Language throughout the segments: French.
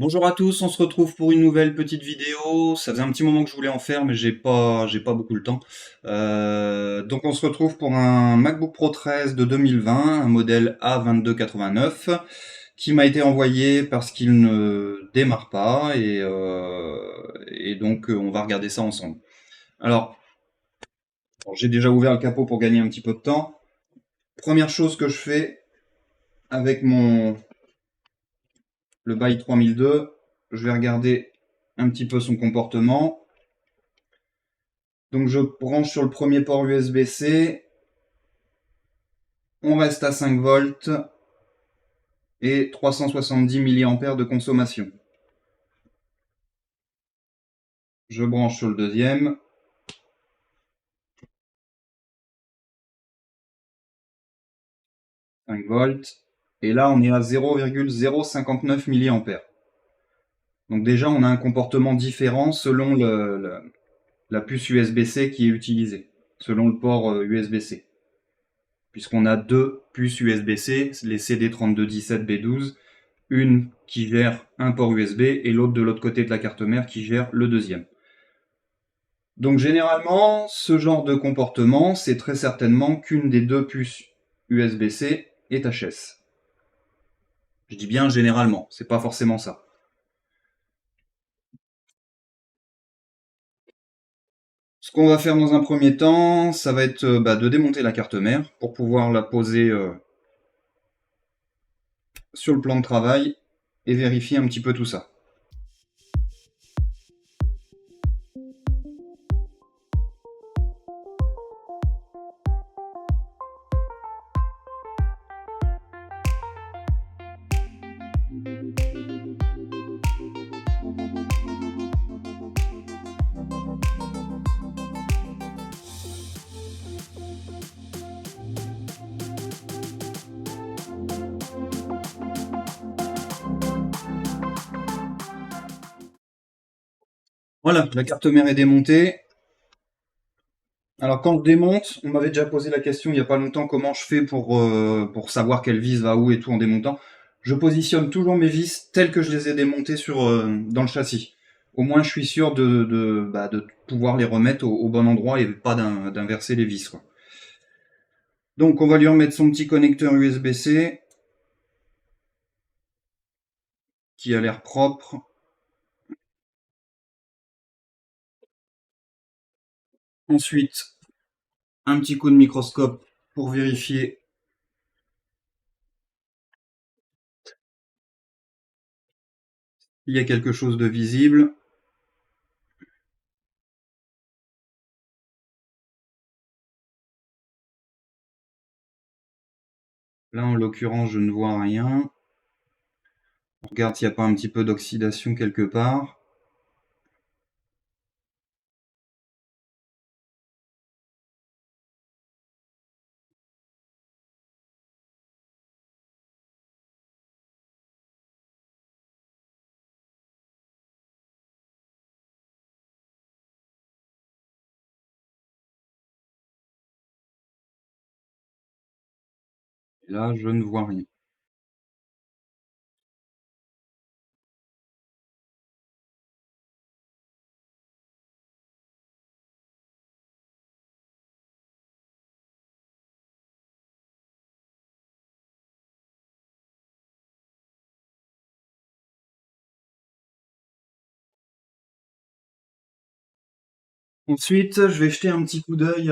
Bonjour à tous, on se retrouve pour une nouvelle petite vidéo. Ça faisait un petit moment que je voulais en faire, mais j'ai pas beaucoup le temps. Donc on se retrouve pour un MacBook Pro 13 de 2020, un modèle A2289, qui m'a été envoyé parce qu'il ne démarre pas, et donc on va regarder ça ensemble. Alors, bon, j'ai déjà ouvert le capot pour gagner un petit peu de temps. Première chose que je fais avec le Buy 3002, je vais regarder un petit peu son comportement. Donc je branche sur le premier port USB-C, on reste à 5 volts et 370 mA de consommation. Je branche sur le deuxième, 5 volts, et là on est à 0,059 mA. Donc déjà on a un comportement différent selon la puce USB-C qui est utilisée, selon le port USB-C. Puisqu'on a deux puces USB-C, les CD3217B12, une qui gère un port USB et l'autre de l'autre côté de la carte mère qui gère le deuxième. Donc généralement, ce genre de comportement, c'est très certainement qu'une des deux puces USB-C est HS. Je dis bien généralement, c'est pas forcément ça. Ce qu'on va faire dans un premier temps, ça va être de démonter la carte mère pour pouvoir la poser sur le plan de travail et vérifier un petit peu tout ça. Voilà, la carte mère est démontée. Alors quand je démonte, on m'avait déjà posé la question il n'y a pas longtemps comment je fais pour savoir quelle vis va où et tout en démontant. Je positionne toujours mes vis telles que je les ai démontées dans le châssis. Au moins je suis sûr de pouvoir les remettre au bon endroit et pas d'inverser les vis, quoi. Donc on va lui remettre son petit connecteur USB-C qui a l'air propre. Ensuite, un petit coup de microscope pour vérifier s'il y a quelque chose de visible. Là, en l'occurrence, je ne vois rien. On regarde s'il n'y a pas un petit peu d'oxydation quelque part. Et là, je ne vois rien. Ensuite, je vais jeter un petit coup d'œil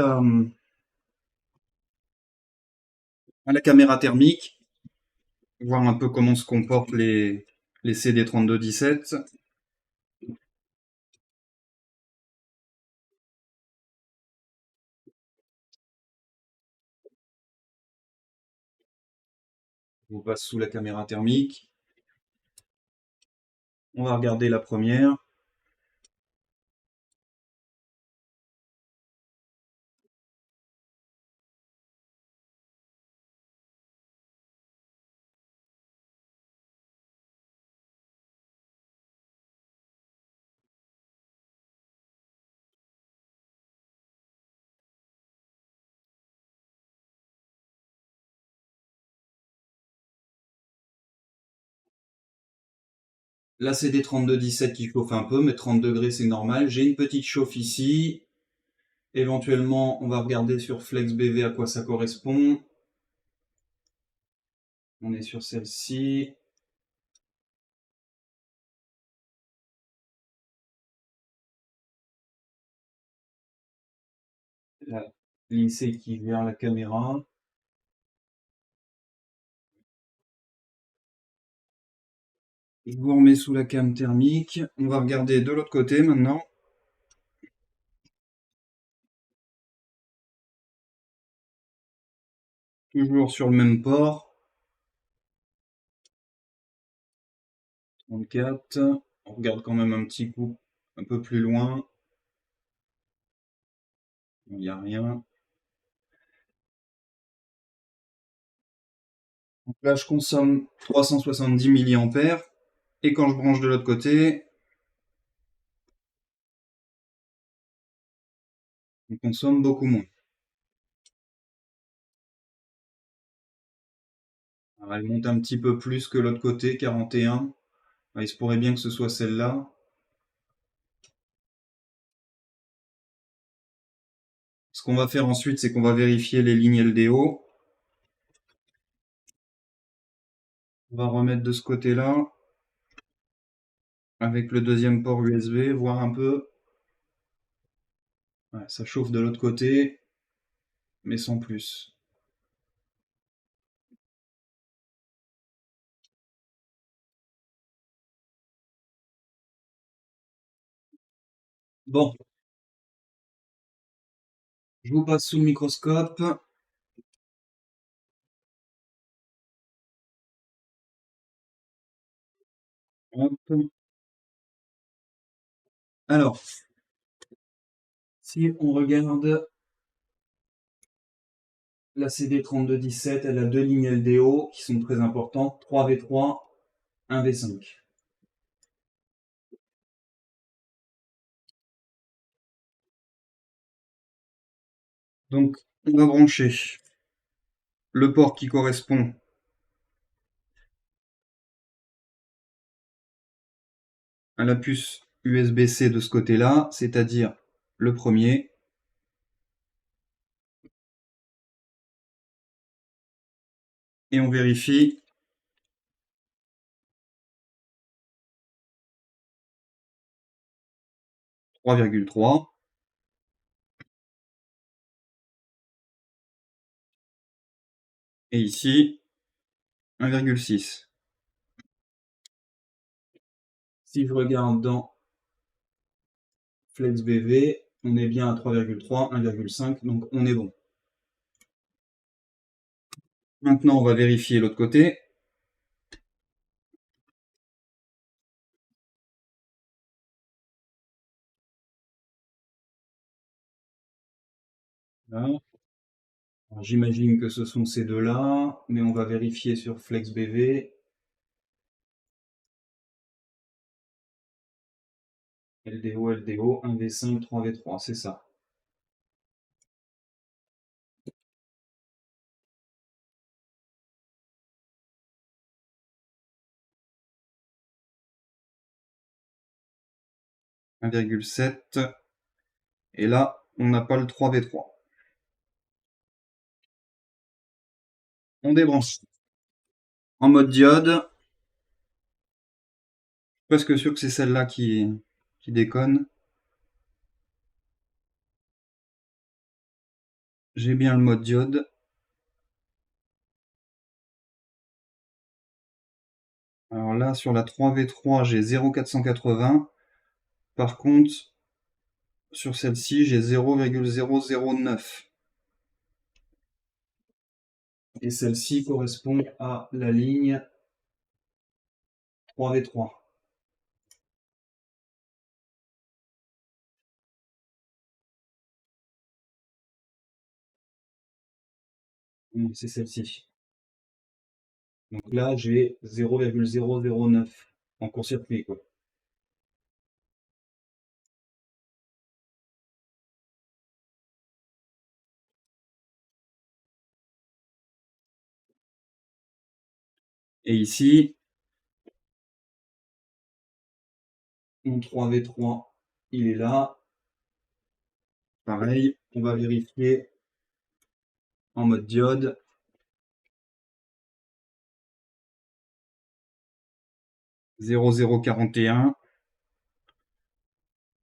à la caméra thermique, voir un peu comment se comportent les CD3217. On passe sous la caméra thermique. On va regarder la première. Là, c'est des 32-17 qui chauffent un peu, mais 30 degrés, c'est normal. J'ai une petite chauffe ici. Éventuellement, on va regarder sur FlexBV à quoi ça correspond. On est sur celle-ci. L'INSEE qui vient la caméra. Je vous remets sous la cam thermique. On va regarder de l'autre côté maintenant. Toujours sur le même port. 34. On regarde quand même un petit coup un peu plus loin. Il n'y a rien. Donc là, je consomme 370 mA. Et quand je branche de l'autre côté, on consomme beaucoup moins. Alors, elle monte un petit peu plus que l'autre côté, 41. Il se pourrait bien que ce soit celle-là. Ce qu'on va faire ensuite, c'est qu'on va vérifier les lignes LDO. On va remettre de ce côté-là, avec le deuxième port USB, voir un peu. Ouais, ça chauffe de l'autre côté, mais sans plus. Bon, je vous passe sous le microscope. Hop. Alors, si on regarde la CD3217, elle a deux lignes LDO qui sont très importantes, 3V3, 1V5. Donc, on va brancher le port qui correspond à la puce USB-C de ce côté-là, c'est-à-dire le premier. Et on vérifie. « 3,3 ». Et ici, 1,6. Si je regarde dans FlexBV, on est bien à 3,3, 1,5, donc on est bon. Maintenant, on va vérifier l'autre côté. J'imagine que ce sont ces deux-là, mais on va vérifier sur FlexBV. LDO, LDO, 1V5, 3V3, c'est ça. « 1,7 ». Et là, on n'a pas le 3V3. On débranche. En mode diode, presque sûr que c'est celle-là qui déconne. J'ai bien le mode diode. Alors là, sur la 3V3, j'ai 0,480. Par contre, sur celle-ci, j'ai 0,009. Et celle-ci correspond à la ligne 3V3. C'est celle-ci. Donc là, j'ai 0,009 en court-circuit, quoi. Et ici, Mon 3V3, il est là. Pareil, on va vérifier en mode diode. 0041,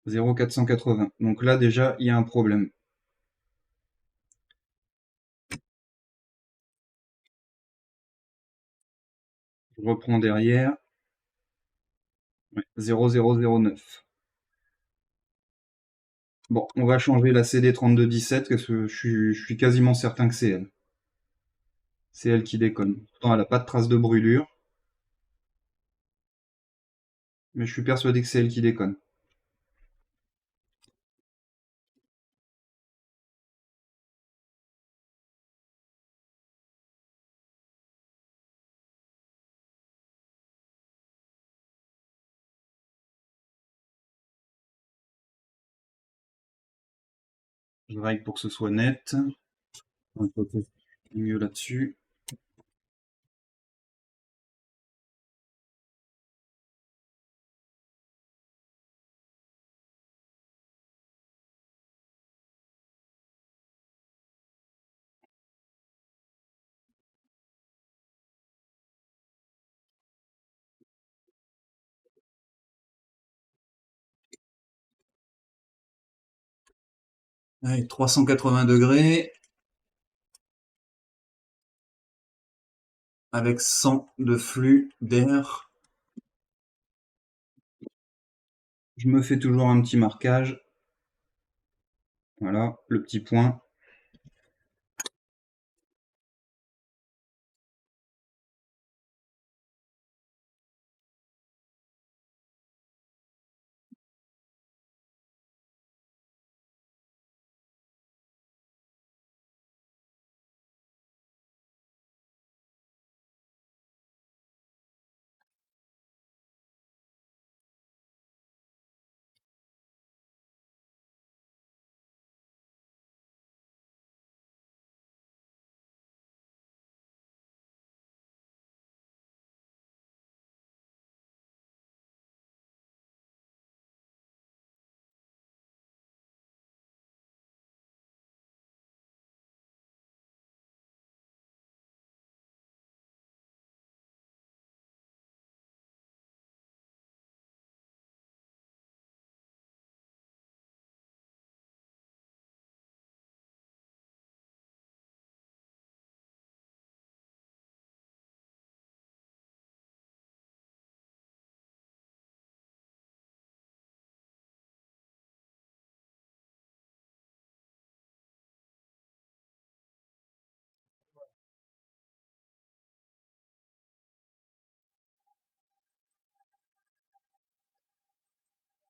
0480. Donc là déjà, il y a un problème. Je reprends derrière. Ouais, 0009. Bon, on va changer la CD3217 parce que je suis quasiment certain que c'est elle. C'est elle qui déconne. Pourtant, elle n'a pas de trace de brûlure, mais je suis persuadé que c'est elle qui déconne. Je règle pour que ce soit net. Un peu mieux là-dessus. Allez, 380 degrés avec 100 de flux d'air. Je me fais toujours un petit marquage. Voilà, le petit point.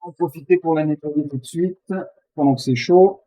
En profiter pour la nettoyer tout de suite pendant que c'est chaud.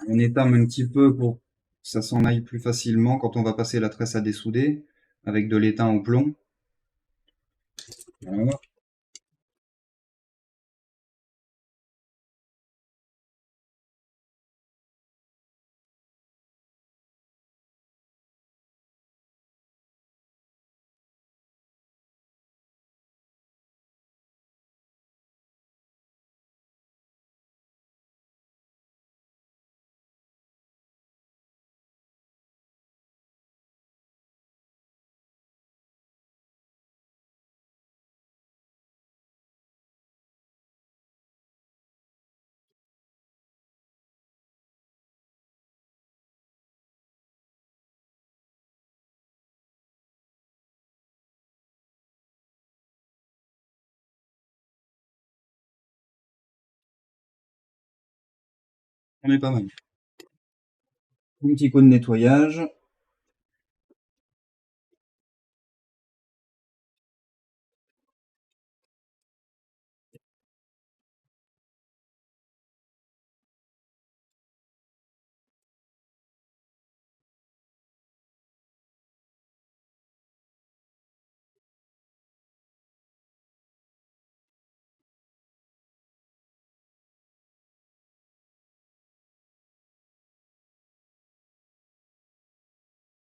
On étame un petit peu pour que ça s'en aille plus facilement quand on va passer la tresse à dessouder avec de l'étain au plomb. Voilà. On est pas mal. Un petit coup de nettoyage.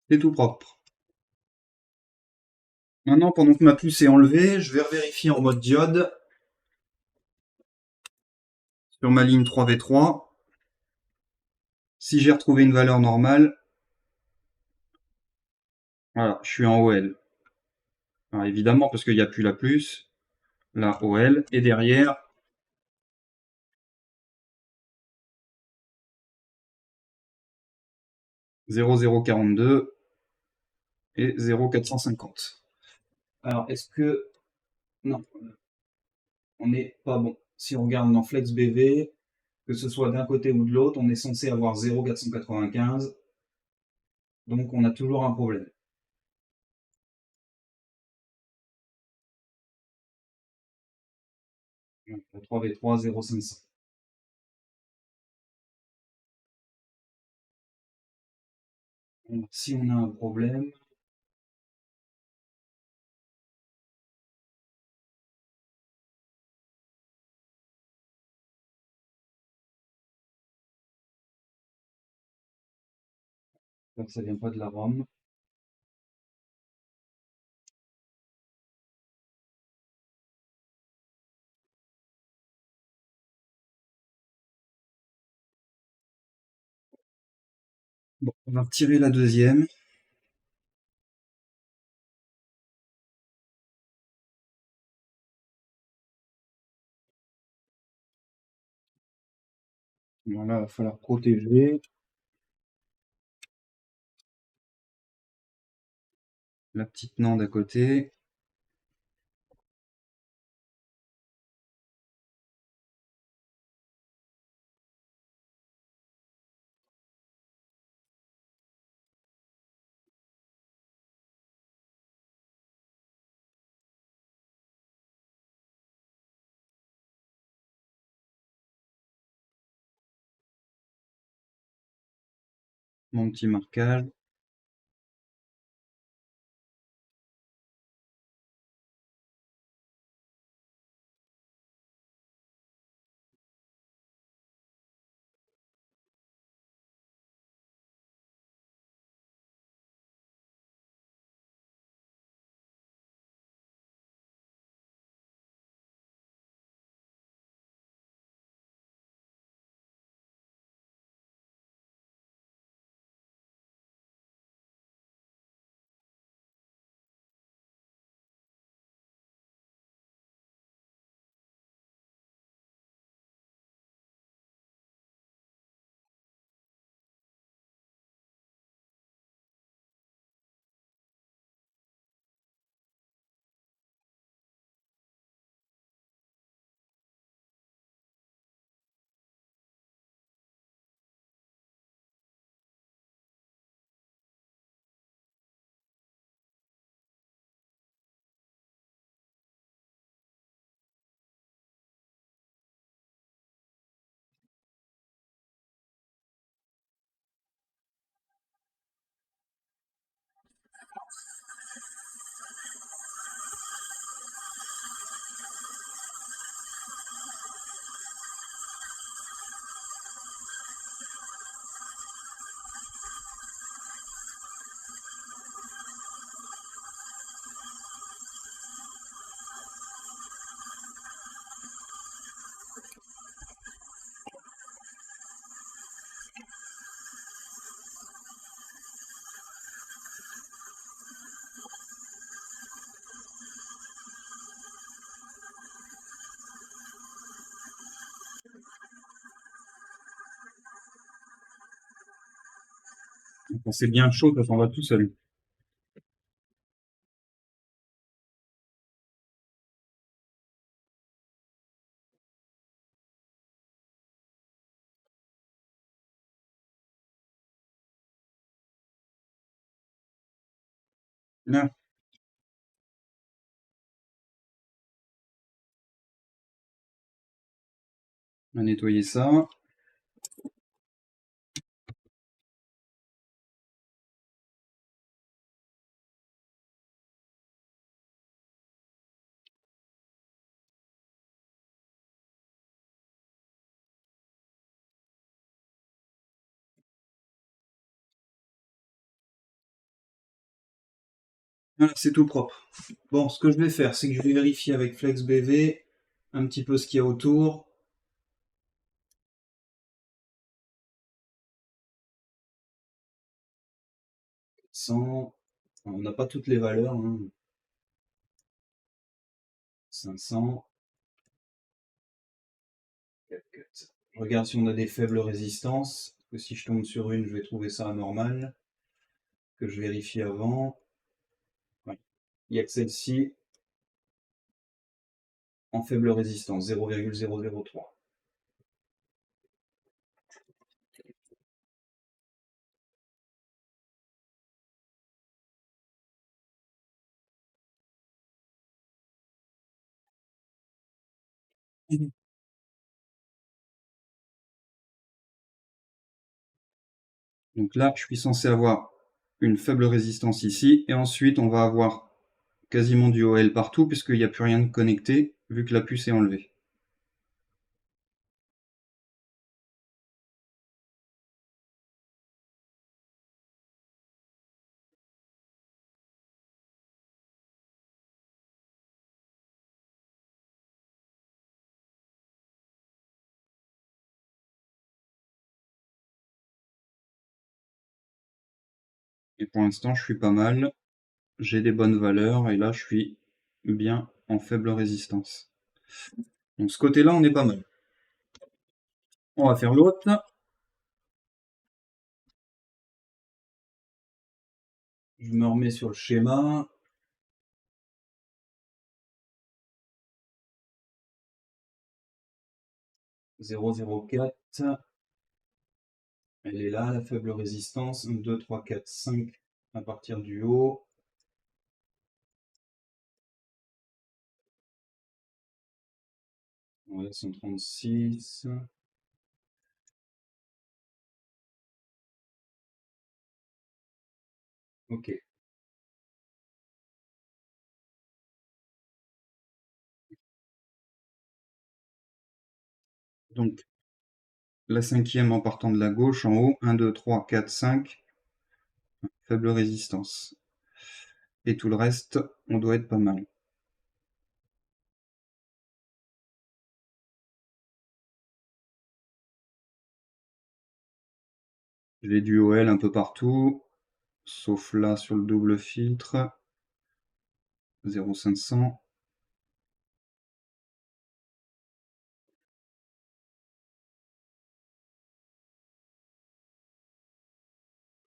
C'est tout propre. Maintenant, pendant que ma puce est enlevée, je vais vérifier en mode diode sur ma ligne 3V3 si j'ai retrouvé une valeur normale. Voilà, je suis en OL. Alors évidemment, parce qu'il n'y a plus la plus, la OL, et derrière, 0,042 et 0,450. Alors, est-ce que... Non, on n'est pas bon. Si on regarde dans FlexBV, que ce soit d'un côté ou de l'autre, on est censé avoir 0,495. Donc, on a toujours un problème. La 3V3, 0,500. Alors, si on a un problème, ça vient pas de la ROM. Bon, on va retirer la deuxième. Voilà, il va falloir protéger la petite NAND à côté. Mon petit marquage. Quand c'est bien chaud, ça s'en va tout seul. Là, on va nettoyer ça. Voilà, c'est tout propre. Bon, ce que je vais faire, c'est que je vais vérifier avec FlexBV un petit peu ce qu'il y a autour. 100, on n'a pas toutes les valeurs, hein. 500. Je regarde si on a des faibles résistances. Parce que si je tombe sur une, je vais trouver ça anormal. Que je vérifie avant. Ouais. Il n'y a que celle-ci en faible résistance, 0,003. Donc là, je suis censé avoir une faible résistance ici. Et ensuite, on va avoir quasiment du OL partout, puisqu'il n'y a plus rien de connecté, vu que la puce est enlevée. Et pour l'instant, je suis pas mal. J'ai des bonnes valeurs, et là, je suis bien en faible résistance. Donc ce côté-là, on est pas mal. On va faire l'autre. Je me remets sur le schéma. 0,04. Elle est là, la faible résistance. 1, 2, 3, 4, 5 à partir du haut. Ouais, 136. Ok. Donc, la cinquième en partant de la gauche, en haut. 1, 2, 3, 4, 5. Faible résistance. Et tout le reste, on doit être pas mal. J'ai du OL un peu partout, sauf là sur le double filtre. 0,500.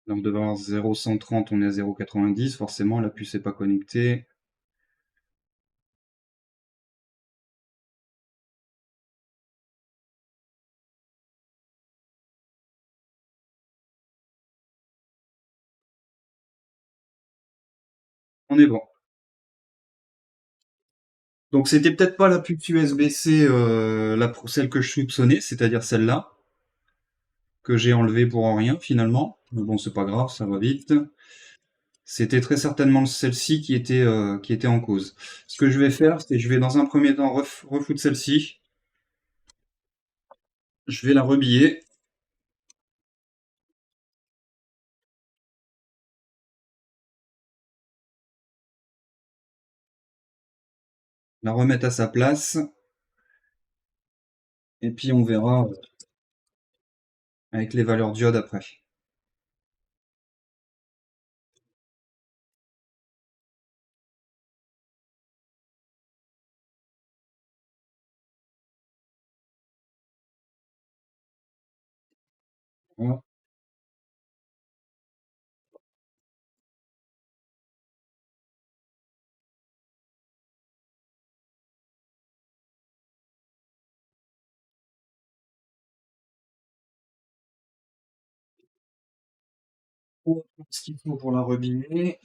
Là, on devrait avoir 0,130, on est à 0,90. Forcément, la puce n'est pas connectée. On est bon. Donc c'était peut-être pas la puce USB-C, celle que je soupçonnais, c'est-à-dire celle-là, que j'ai enlevée pour rien finalement. Mais bon, c'est pas grave, ça va vite. C'était très certainement celle-ci qui était en cause. Ce que je vais faire, c'est que je vais dans un premier temps refoutre celle-ci. Je vais la rebiller. La remettre à sa place, et puis on verra avec les valeurs diode après. Voilà. Ce qu'il faut pour la rebiller.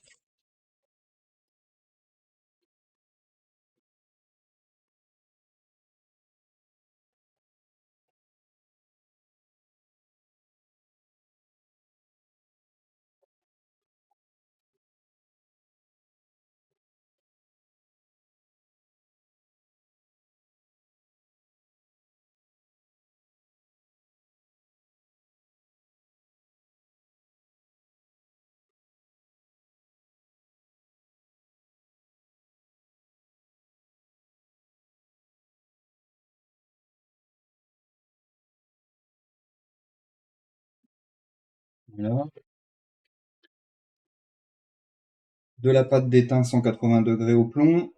Voilà. De la pâte d'étain 180 degrés au plomb.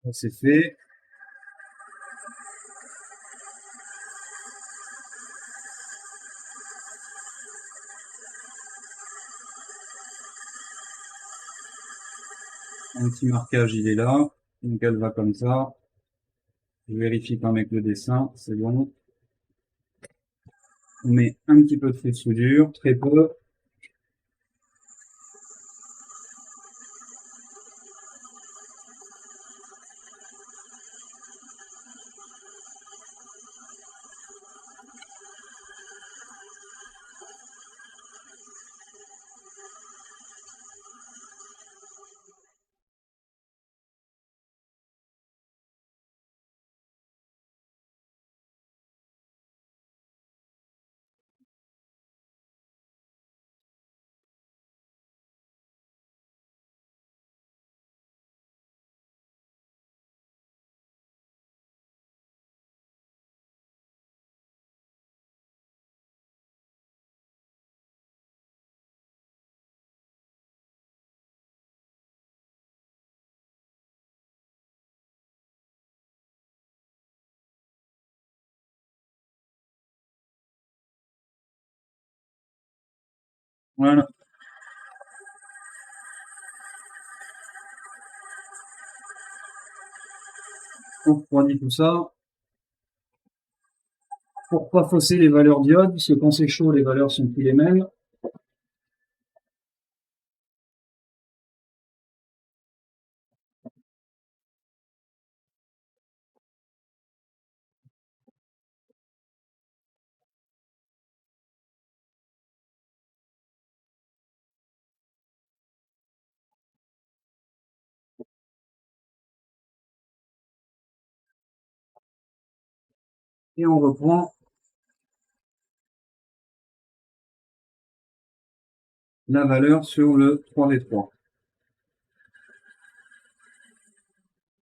Ça c'est fait. Un petit marquage, il est là. Donc elle va comme ça. Je vérifie quand même avec le dessin, c'est bon. On met un petit peu de feuille de soudure, très peu. Voilà. On refroidit tout ça. Pour pas fausser les valeurs d'iode, parce que quand c'est chaud, les valeurs sont plus les mêmes. Et on reprend la valeur sur le 3V3.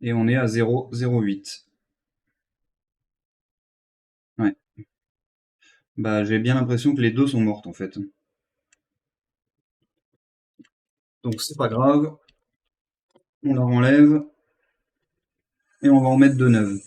Et on est à 0,08. Ouais. Bah, j'ai bien l'impression que les deux sont mortes en fait. Donc c'est pas grave. On la renlève. Et on va en mettre de neuves.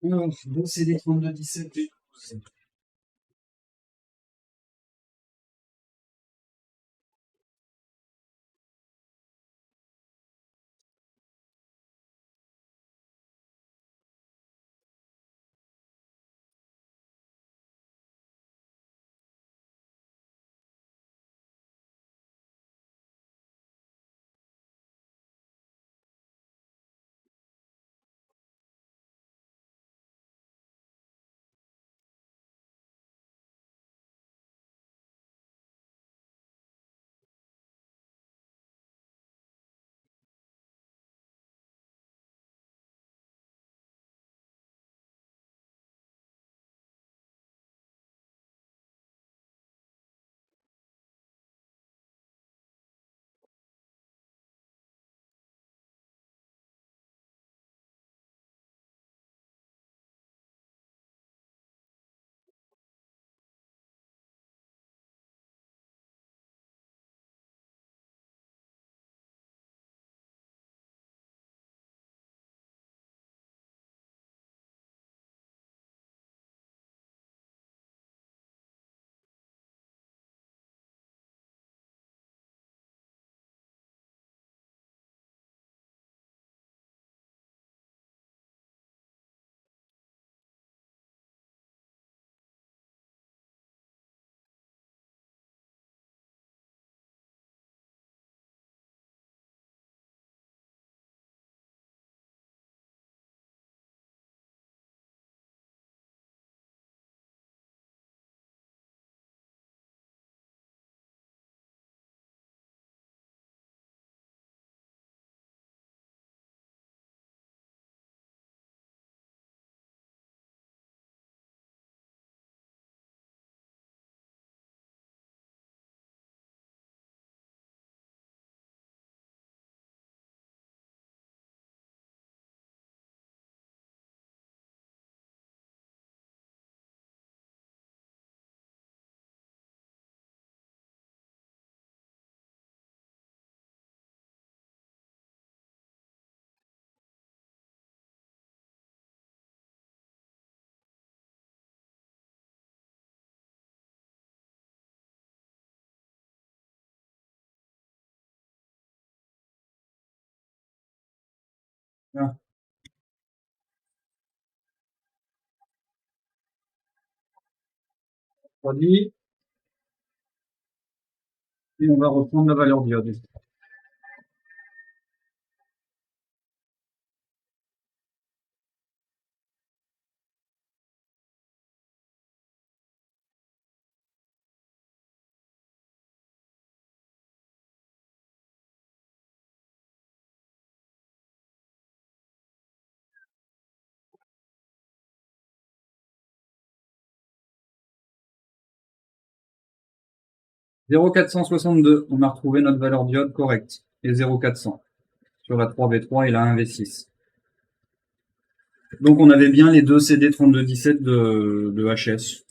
Alors, 2 CD 3217 V12. Ah, refroidi, et on va reprendre la valeur diode. 0,462, on a retrouvé notre valeur diode correcte. Et 0,400 sur la 3V3 et la 1V6. Donc on avait bien les deux CD 3217 de HS.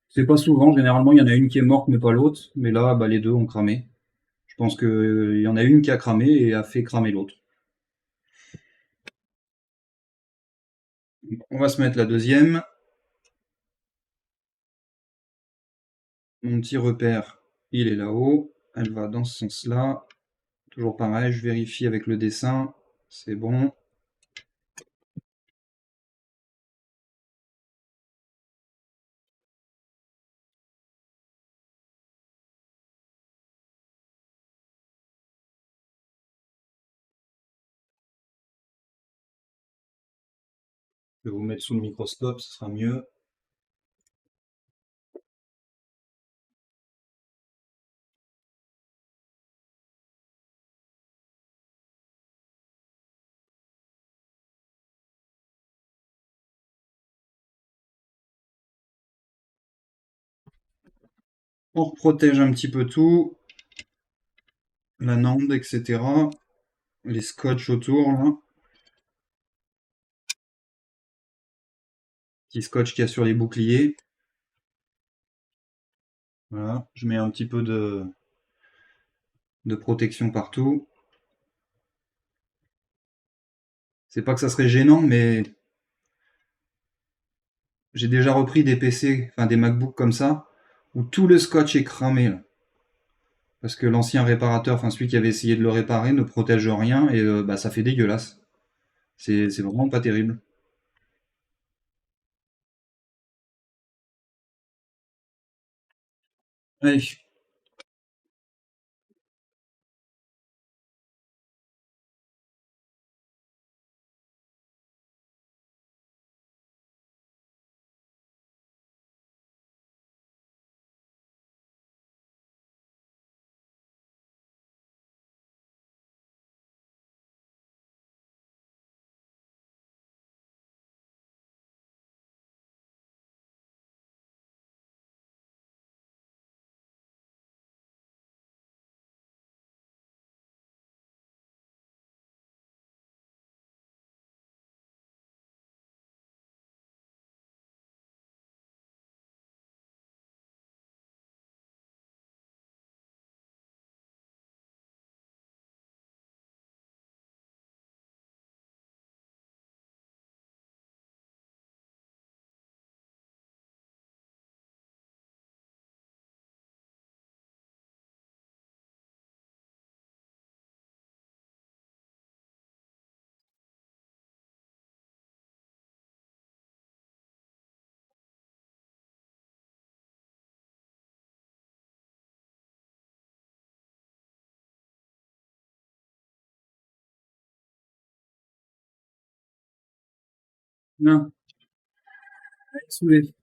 C'est pas souvent, généralement il y en a une qui est morte mais pas l'autre. Mais là, bah, les deux ont cramé. Je pense qu'il y en a une qui a cramé et a fait cramer l'autre. On va se mettre la deuxième. Mon petit repère, il est là-haut. Elle va dans ce sens-là. Toujours pareil, je vérifie avec le dessin. C'est bon. Je vais vous mettre sous le microscope, ce sera mieux. On protège un petit peu tout. La nande, etc. Les scotch autour, là. Petit scotch qu'il y a sur les boucliers. Voilà, je mets un petit peu de protection partout. C'est pas que ça serait gênant, mais j'ai déjà repris des PC, enfin des MacBooks comme ça, où tout le scotch est cramé, là. Parce que l'ancien réparateur, enfin celui qui avait essayé de le réparer, ne protège rien et bah, ça fait dégueulasse. C'est vraiment pas terrible. Ouais, non, saoulé.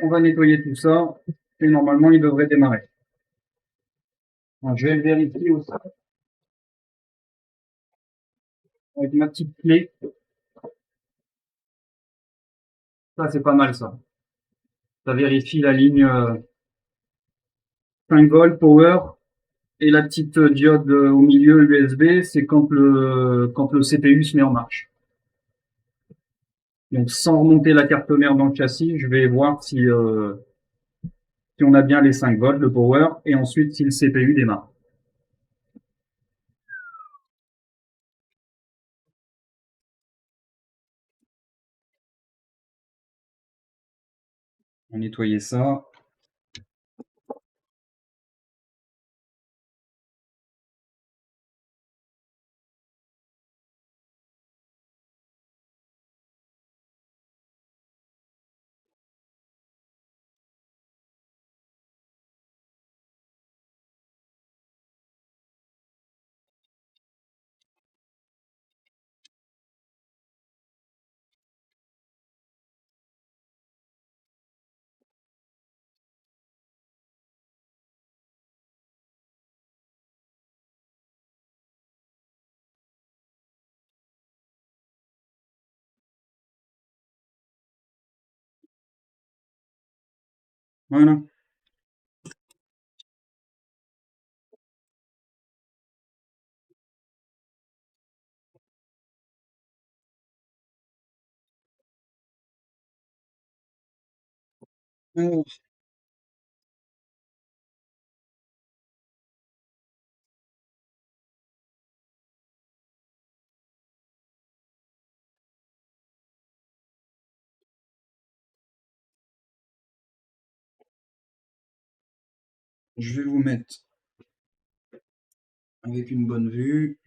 On va nettoyer tout ça et normalement il devrait démarrer. Alors, je vais le vérifier aussi avec ma petite clé. Ça c'est pas mal ça. Ça vérifie la ligne 5 volts power et la petite diode au milieu USB, c'est quand le CPU se met en marche. Donc sans remonter la carte mère dans le châssis, je vais voir si on a bien les 5 volts, le power, et ensuite si le CPU démarre. On va nettoyer ça. Voilà. Alors, je vais vous mettre avec une bonne vue.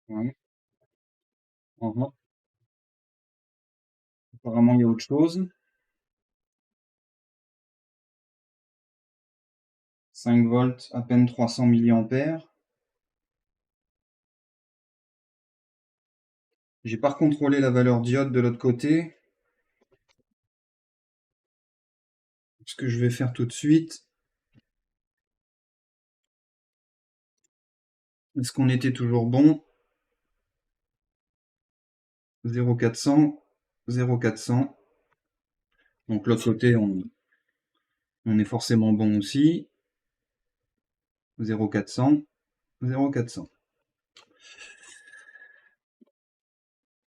Voilà. Mhm. Apparemment, il y a autre chose. 5 volts, à peine 300 milliampères. J'ai pas recontrôlé la valeur diode de l'autre côté. Ce que je vais faire tout de suite. Est-ce qu'on était toujours bon? 0,400, 0,400. Donc l'autre côté, on est forcément bon aussi. 0,400, 0,400.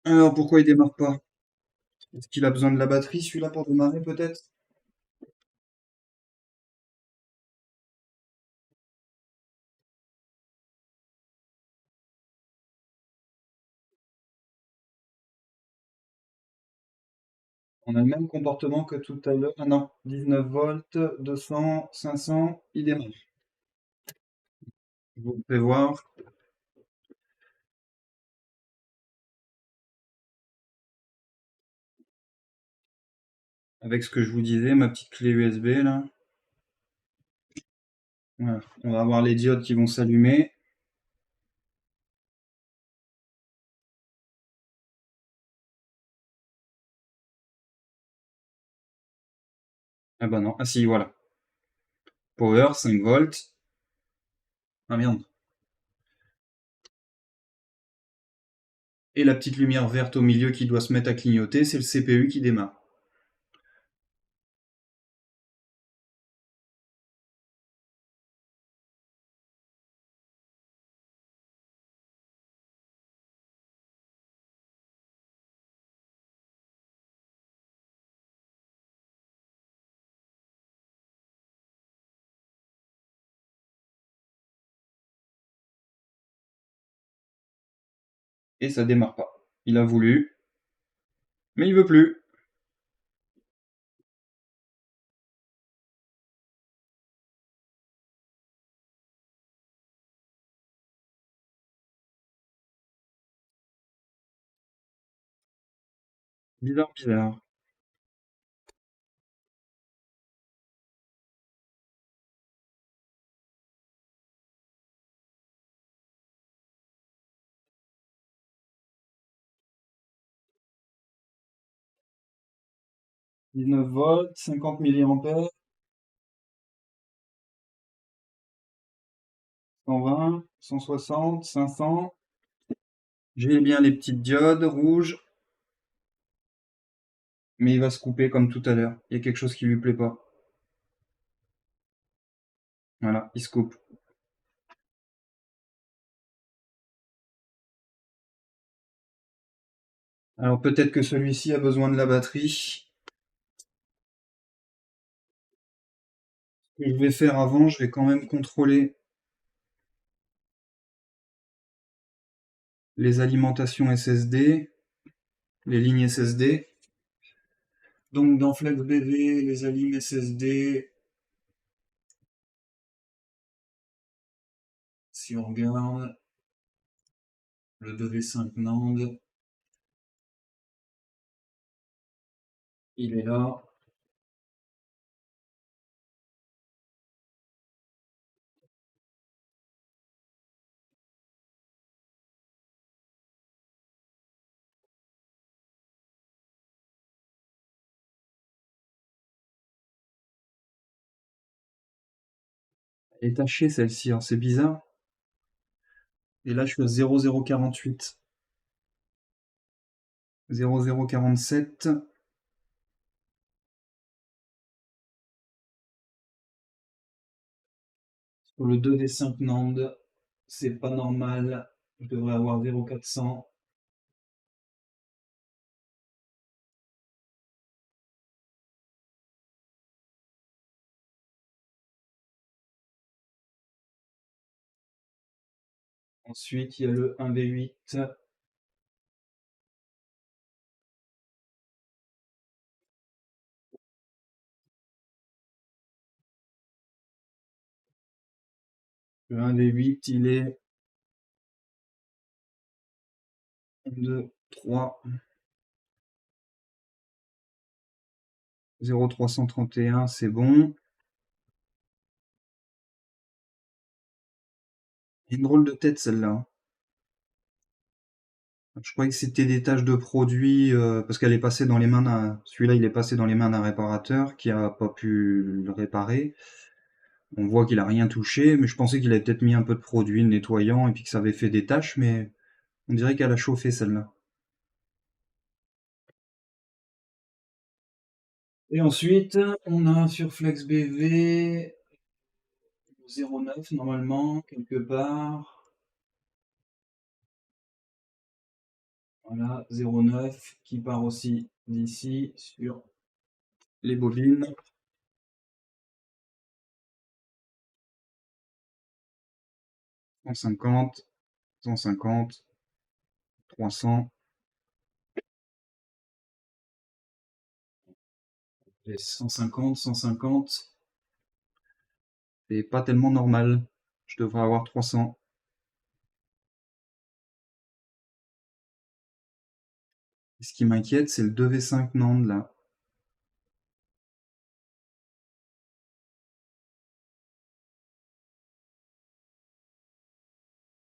Alors pourquoi il démarre pas? Est-ce qu'il a besoin de la batterie celui-là pour démarrer peut-être? On a le même comportement que tout à l'heure. Ah non, 19 volts, 200, 500, il démarre. Vous pouvez voir. Avec ce que je vous disais, ma petite clé USB là. Voilà. On va avoir les diodes qui vont s'allumer. Ah bah non, ah si, voilà. Power, 5 volts. Ah merde. Et la petite lumière verte au milieu qui doit se mettre à clignoter, c'est le CPU qui démarre. Et ça démarre pas. Il a voulu, mais il veut plus. Bizarre, bizarre. 19 volts, 50 milliampères, 120, 160, 500. J'ai bien les petites diodes rouges, mais il va se couper comme tout à l'heure. Il y a quelque chose qui lui plaît pas. Voilà, il se coupe. Alors peut-être que celui-ci a besoin de la batterie. Ce que je vais faire avant, je vais quand même contrôler les alimentations SSD, les lignes SSD. Donc dans FlexBV, les alims SSD, si on regarde le 2V5 NAND, il est là. Elle est tachée celle-ci, alors c'est bizarre. Et là je suis à 0048. 0047. Sur le 2V5 NAND, c'est pas normal. Je devrais avoir 0400. Ensuite, il y a le 1V8. Le 1V8, il est 2, 3, 0331, c'est bon. Une drôle de tête celle-là. Je croyais que c'était des tâches de produit, parce qu'elle est passée dans les mains celui-là, il est passé dans les mains d'un réparateur qui a pas pu le réparer. On voit qu'il a rien touché, mais je pensais qu'il avait peut-être mis un peu de produit nettoyant et puis que ça avait fait des taches, mais on dirait qu'elle a chauffé celle-là. Et ensuite, on a sur FlexBV 09 normalement, quelque part. Voilà, 09 qui part aussi d'ici sur les bobines. 150, 150, 300, et 150, 150. C'est pas tellement normal. Je devrais avoir 300. Ce qui m'inquiète, c'est le 2V5 Nantes là.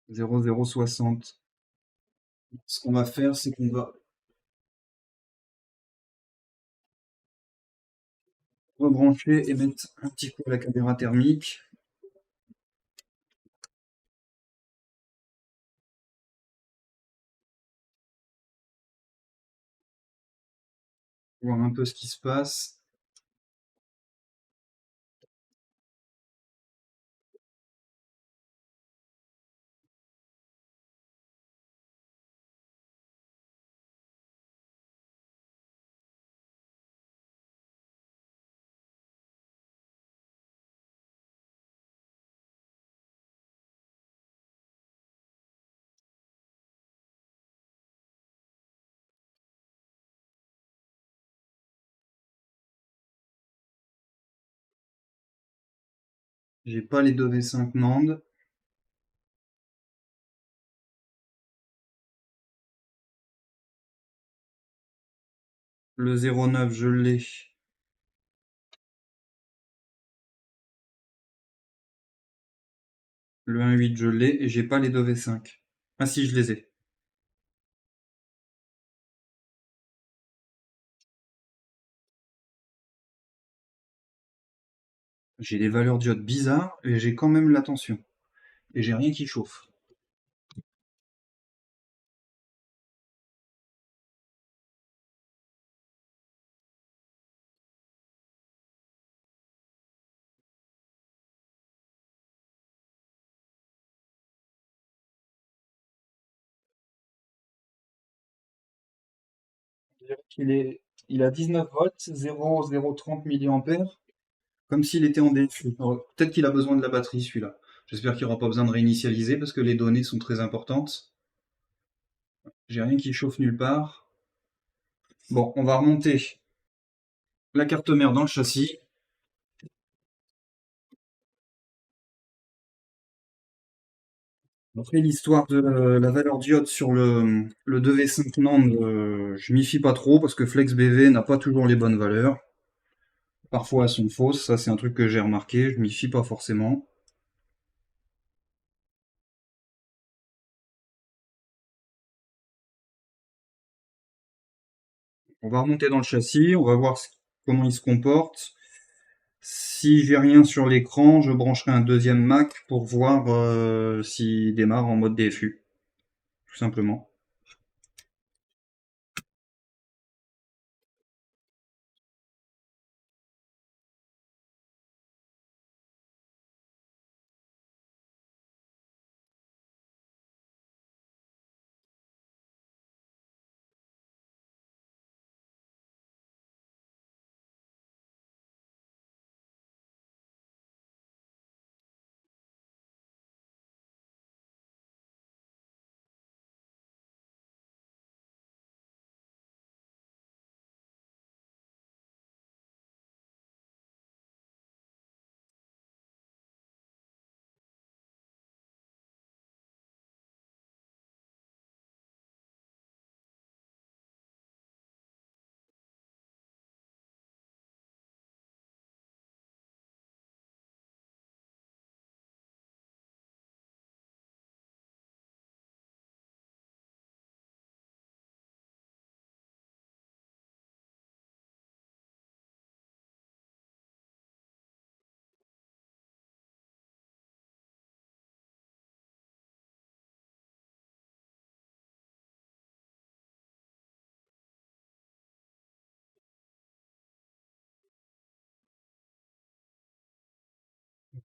0060. Ce qu'on va faire, c'est qu'on va rebrancher et mettre un petit coup à la caméra thermique, voir un peu ce qui se passe. J'ai pas les 2V5 Nantes. Le 09, je l'ai. Le 1.8, je l'ai. Et j'ai pas les 2V5. Ah si, je les ai. J'ai des valeurs diodes bizarres et j'ai quand même la tension. Et j'ai rien qui chauffe. Il a 19 volts, 0,030 milliampères, comme s'il était en DFU. Alors, peut-être qu'il a besoin de la batterie celui-là. J'espère qu'il n'aura pas besoin de réinitialiser parce que les données sont très importantes. J'ai rien qui chauffe nulle part. Bon, on va remonter la carte mère dans le châssis. Après l'histoire de la valeur diode sur le 2V5 NAND, je m'y fie pas trop parce que FlexBV n'a pas toujours les bonnes valeurs. Parfois elles sont fausses, ça c'est un truc que j'ai remarqué, je m'y fie pas forcément. On va remonter dans le châssis, on va voir comment il se comporte. Si j'ai rien sur l'écran, je brancherai un deuxième Mac pour voir s'il démarre en mode DFU, tout simplement.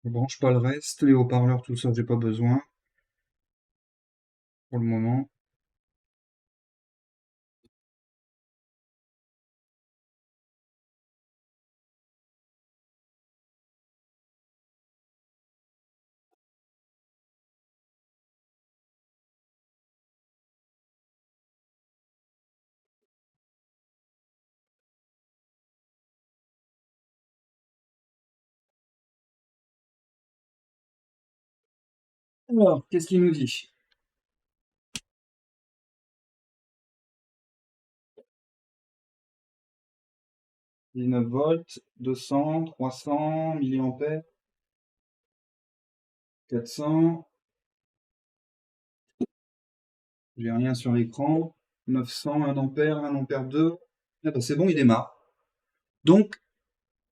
Je branche pas le reste, les haut-parleurs, tout ça, j'ai pas besoin pour le moment. Alors, qu'est-ce qu'il nous dit? 19 volts, 200, 300, milliampères, 400, j'ai rien sur l'écran, 900, 1 ampère, 1 ampère 2. Ah bah c'est bon, il démarre. Donc,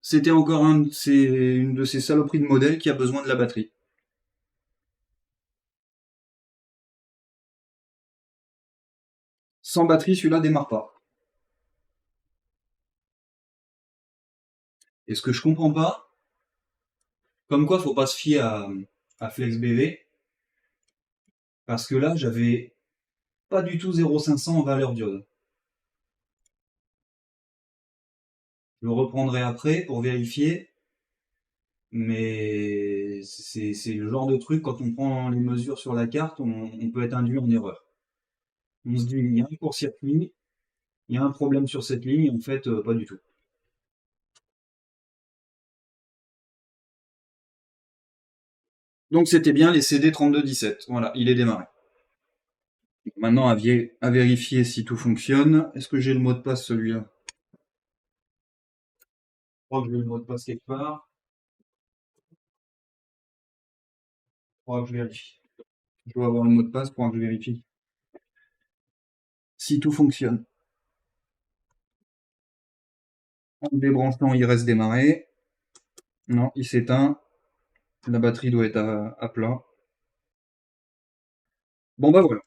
c'était encore une de ces saloperies de modèles qui a besoin de la batterie. Sans batterie, celui-là démarre pas. Et ce que je comprends pas, comme quoi faut pas se fier à FlexBV, parce que là, j'avais pas du tout 0,500 en valeur diode. Je le reprendrai après pour vérifier, mais c'est le genre de truc, quand on prend les mesures sur la carte, on peut être induit en erreur. On se dit, il y a un court-circuit, il y a un problème sur cette ligne, en fait, pas du tout. Donc c'était bien les CD 3217. Voilà, il est démarré. Maintenant, à vérifier si tout fonctionne. Est-ce que j'ai le mot de passe celui-là? Je crois que j'ai le mot de passe quelque part. Faudra que je vérifie. Je dois avoir le mot de passe pour que je vérifie si tout fonctionne. En le débranchant, il reste démarré. Non, il s'éteint. La batterie doit être à plat. Bon bah voilà.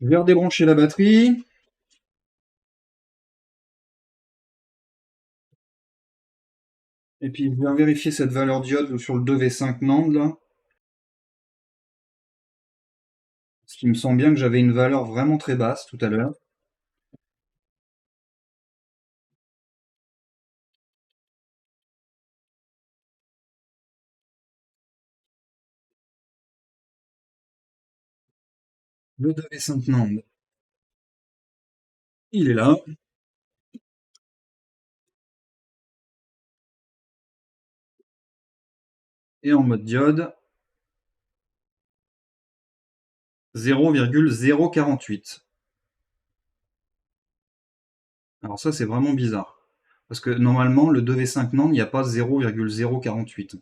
Je vais redébrancher la batterie. Et puis je vais vérifier cette valeur diode sur le 2V5 NAND là. Parce qu'il me semble bien que j'avais une valeur vraiment très basse tout à l'heure. Le 2V5 NAND. Il est là. Et en mode diode, 0,048. Alors ça, c'est vraiment bizarre. Parce que normalement, le 2V5 NAND, il n'y a pas 0,048.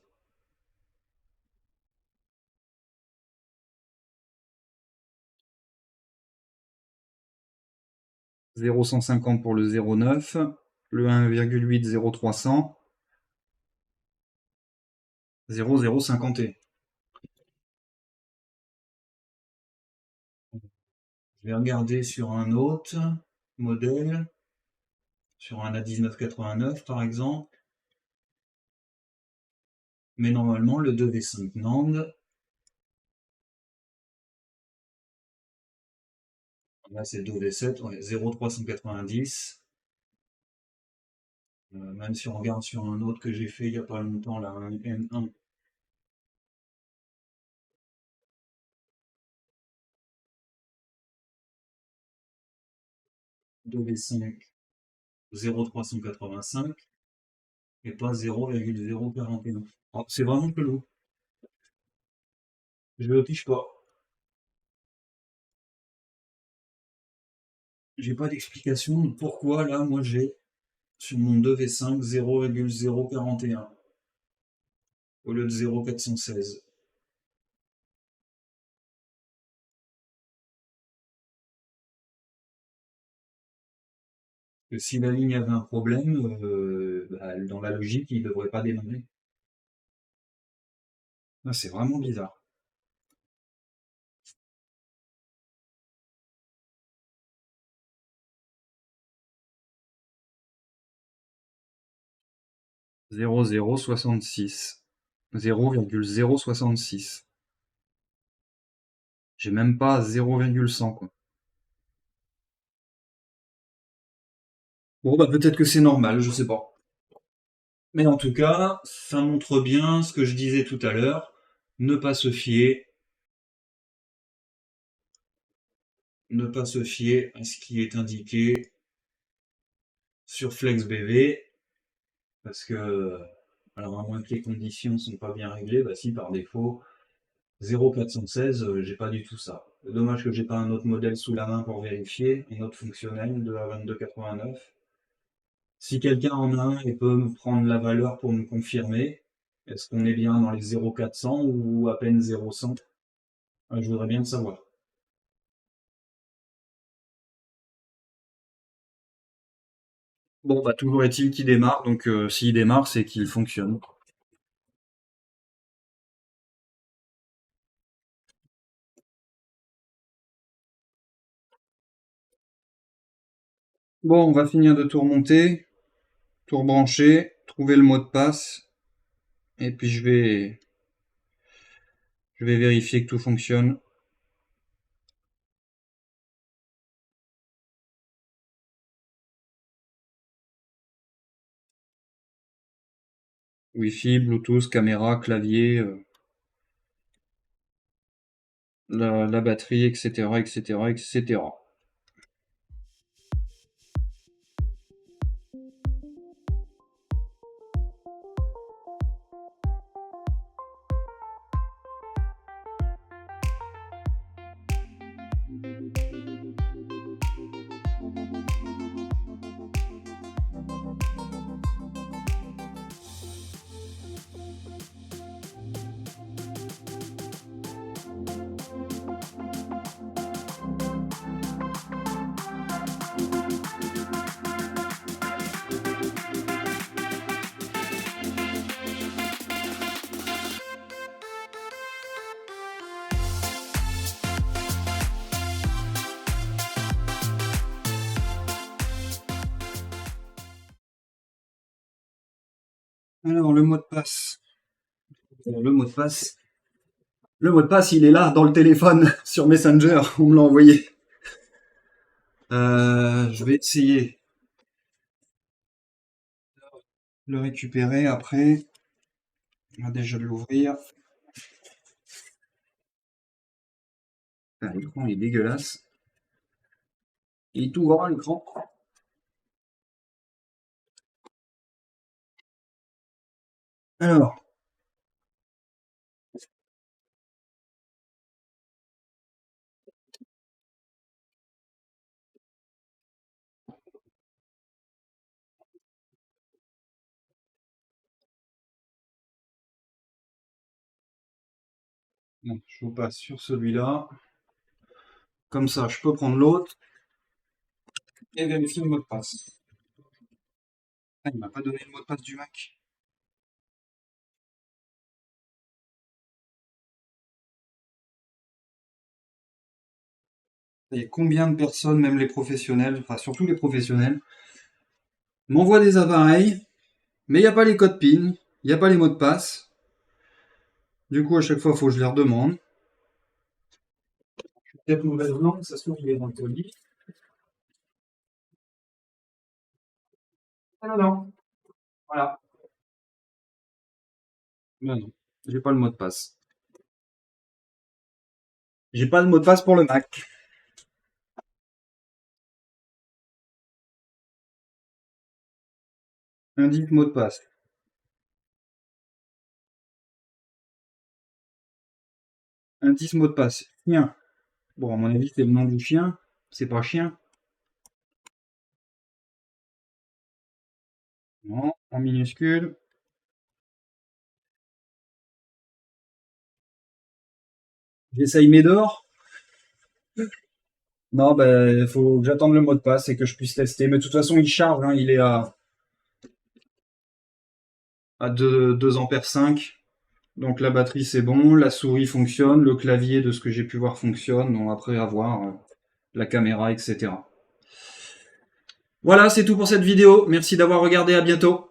0,150 pour le 0,9, le 1,8, 0,300, 0,051. Je vais regarder sur un autre modèle, sur un A1989 par exemple. Mais normalement, le 2V5 NAND, là c'est le 2V7, ouais, 0,390. Même si on regarde sur un autre que j'ai fait il n'y a pas longtemps, là, un M1, 2V5, 0,385 et pas 0,041. Oh, c'est vraiment chelou. Je le pige pas. J'ai pas d'explication de pourquoi là, moi j'ai sur mon 2V5 0,041 au lieu de 0,416. Que si la ligne avait un problème, bah, dans la logique, il devrait pas démarrer. Ah, c'est vraiment bizarre. 0,066. 0,066. J'ai même pas 0,100 quoi. Bon bah peut-être que c'est normal, je sais pas. Mais en tout cas, ça montre bien ce que je disais tout à l'heure, ne pas se fier, ne pas se fier à ce qui est indiqué sur FlexBV, parce que, alors à moins que les conditions sont pas bien réglées, bah si par défaut, 0,416, j'ai pas du tout ça. Dommage que j'ai pas un autre modèle sous la main pour vérifier, un autre fonctionnel de la 2289. Si quelqu'un en a un et peut me prendre la valeur pour me confirmer, est-ce qu'on est bien dans les 0,400 ou à peine 0,100? Je voudrais bien le savoir. Bon, bah toujours est-il qu'il démarre, donc s'il démarre, c'est qu'il fonctionne. Bon, on va finir de tout remonter, tout rebrancher, trouver le mot de passe, et puis je vais vérifier que tout fonctionne. Wi-Fi, Bluetooth, caméra, clavier, la batterie, etc., etc., etc. Alors, le mot de passe. Le mot de passe. Le mot de passe, il est là, dans le téléphone, sur Messenger. On me l'a envoyé. Je vais essayer de le récupérer après. On va déjà l'ouvrir. L'écran est dégueulasse. Il est tout grand, l'écran. Alors. Donc, je vous passe sur celui-là. Comme ça, je peux prendre l'autre et vérifier le mot de passe. Ah, il m'a pas donné le mot de passe du Mac. Et combien de personnes, même les professionnels, enfin surtout les professionnels, m'envoient des appareils, mais il n'y a pas les codes PIN, il n'y a pas les mots de passe. Du coup, à chaque fois, il faut que je les redemande. Peut-être mauvaise langue, ça se trouve, il est dans le colis. Ah non, non. Voilà. Ben non, j'ai pas le mot de passe. J'ai pas le mot de passe pour le Mac. Indique mot de passe. Indice mot de passe. Chien. Bon, à mon avis, c'est le nom du chien. C'est pas chien. Non, en minuscule. J'essaye Médor. Non, ben, il faut que j'attende le mot de passe et que je puisse tester. Mais de toute façon, il charge, hein, il est à 2 ampères 5. Donc la batterie, c'est bon. La souris fonctionne. Le clavier, de ce que j'ai pu voir, fonctionne. Donc après, à voir la caméra, etc. Voilà, c'est tout pour cette vidéo. Merci d'avoir regardé. À bientôt.